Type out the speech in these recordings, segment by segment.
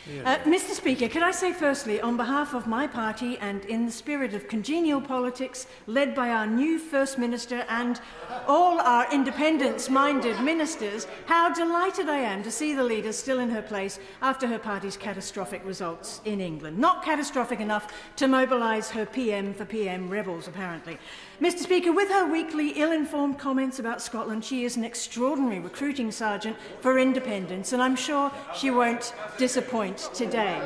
Mr. Speaker, could I say firstly, on behalf of my party and in the spirit of congenial politics led by our new First Minister and all our independence-minded ministers, how delighted I am to see the leader still in her place after her party's catastrophic results in England. Not catastrophic enough to mobilise her PM for PM rebels, apparently. Mr. Speaker, with her weekly ill-informed comments about Scotland, she is an extraordinary recruiting sergeant for independence, and I'm sure she won't disappoint today.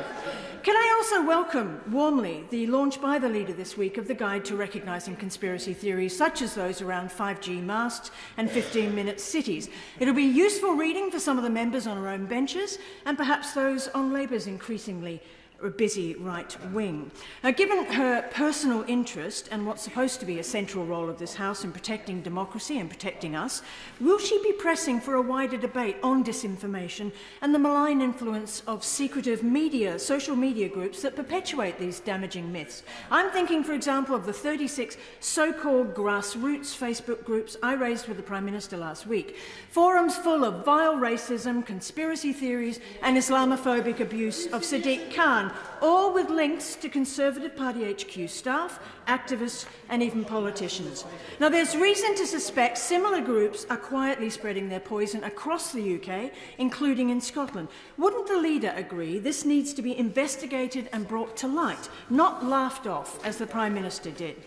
Can I also welcome warmly the launch by the leader this week of the Guide to Recognising Conspiracy Theories, such as those around 5G masts and 15-minute cities. It'll be useful reading for some of the members on our own benches and perhaps those on Labour's increasingly busy right wing. Now, given her personal interest and what's supposed to be a central role of this House in protecting democracy and protecting us, will she be pressing for a wider debate on disinformation and the malign influence of secretive media, social media groups that perpetuate these damaging myths? I'm thinking, for example, of the 36 so-called grassroots Facebook groups I raised with the Prime Minister last week, forums full of vile racism, conspiracy theories and Islamophobic abuse of Sadiq Khan, all with links to Conservative Party HQ staff, activists and even politicians. Now, there's reason to suspect similar groups are quietly spreading their poison across the UK, including in Scotland. Wouldn't the leader agree this needs to be investigated and brought to light, not laughed off, as the Prime Minister did?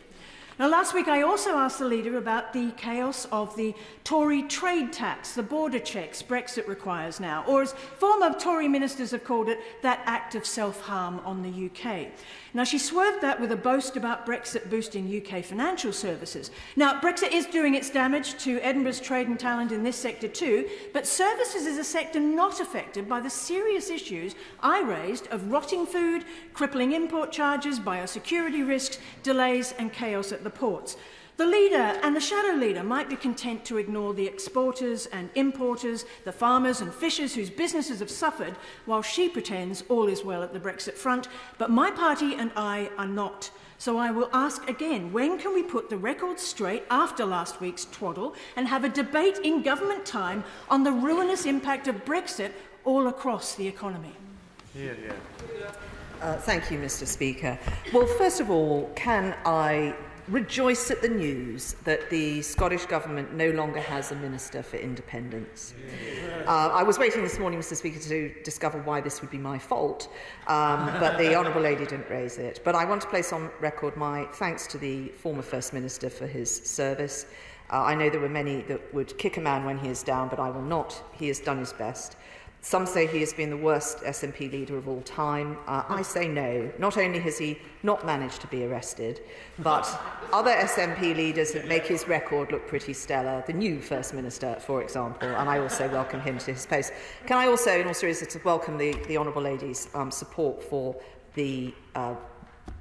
Now, last week I also asked the leader about the chaos of the Tory trade tax, the border checks Brexit requires now, or as former Tory ministers have called it, that act of self-harm on the UK. Now, she swerved that with a boast about Brexit boosting UK financial services. Now, Brexit is doing its damage to Edinburgh's trade and talent in this sector too, but services is a sector not affected by the serious issues I raised of rotting food, crippling import charges, biosecurity risks, delays and chaos at the ports. The leader and the shadow leader might be content to ignore the exporters and importers, the farmers and fishers whose businesses have suffered, while she pretends all is well at the Brexit front. But my party and I are not. So I will ask again, when can we put the record straight after last week's twaddle and have a debate in government time on the ruinous impact of Brexit all across the economy? Thank you, Mr. Speaker. Well, first of all, can I rejoice at the news that the Scottish Government no longer has a Minister for Independence. I was waiting this morning, Mr. Speaker, to discover why this would be my fault, but the Honourable Lady didn't raise it. But I want to place on record my thanks to the former First Minister for his service. I know there were many that would kick a man when he is down, but I will not. He has done his best. Some say he has been the worst SNP leader of all time. I say no. Not only has he not managed to be arrested, but other SNP leaders that make his record look pretty stellar. The new First Minister, for example, and I also welcome him to his post. Can I also, in all seriousness, welcome the Honourable Lady's support for the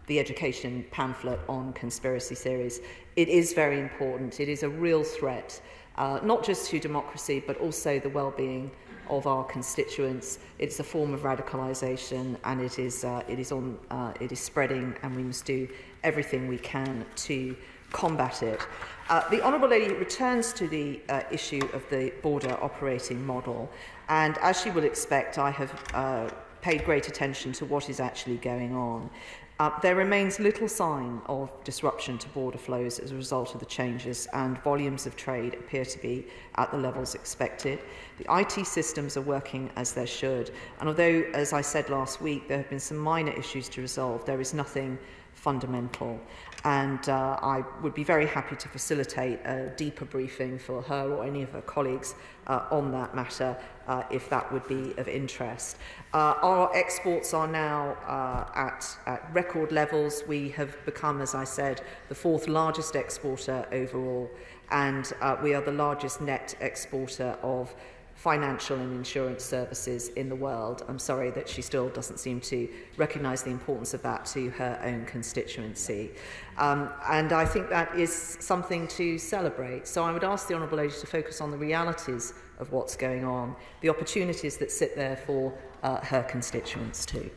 education pamphlet on conspiracy theories. It is very important. It is a real threat, not just to democracy, but also the well-being of our constituents. It's a form of radicalisation, and it is spreading, and we must do everything we can to combat it. The Honourable Lady returns to the issue of the border operating model, and as she will expect, I have paid great attention to what is actually going on. There remains little sign of disruption to border flows as a result of the changes, and volumes of trade appear to be at the levels expected. The IT systems are working as they should, and although, as I said last week, there have been some minor issues to resolve, there is nothing fundamental. And I would be very happy to facilitate a deeper briefing for her or any of her colleagues on that matter, if that would be of interest. Our exports are now at record levels. We have become, as I said, the fourth largest exporter overall, and we are the largest net exporter of financial and insurance services in the world. I'm sorry that she still doesn't seem to recognise the importance of that to her own constituency. And I think that is something to celebrate. So I would ask the Honourable Lady to focus on the realities of what's going on, the opportunities that sit there for her constituents too.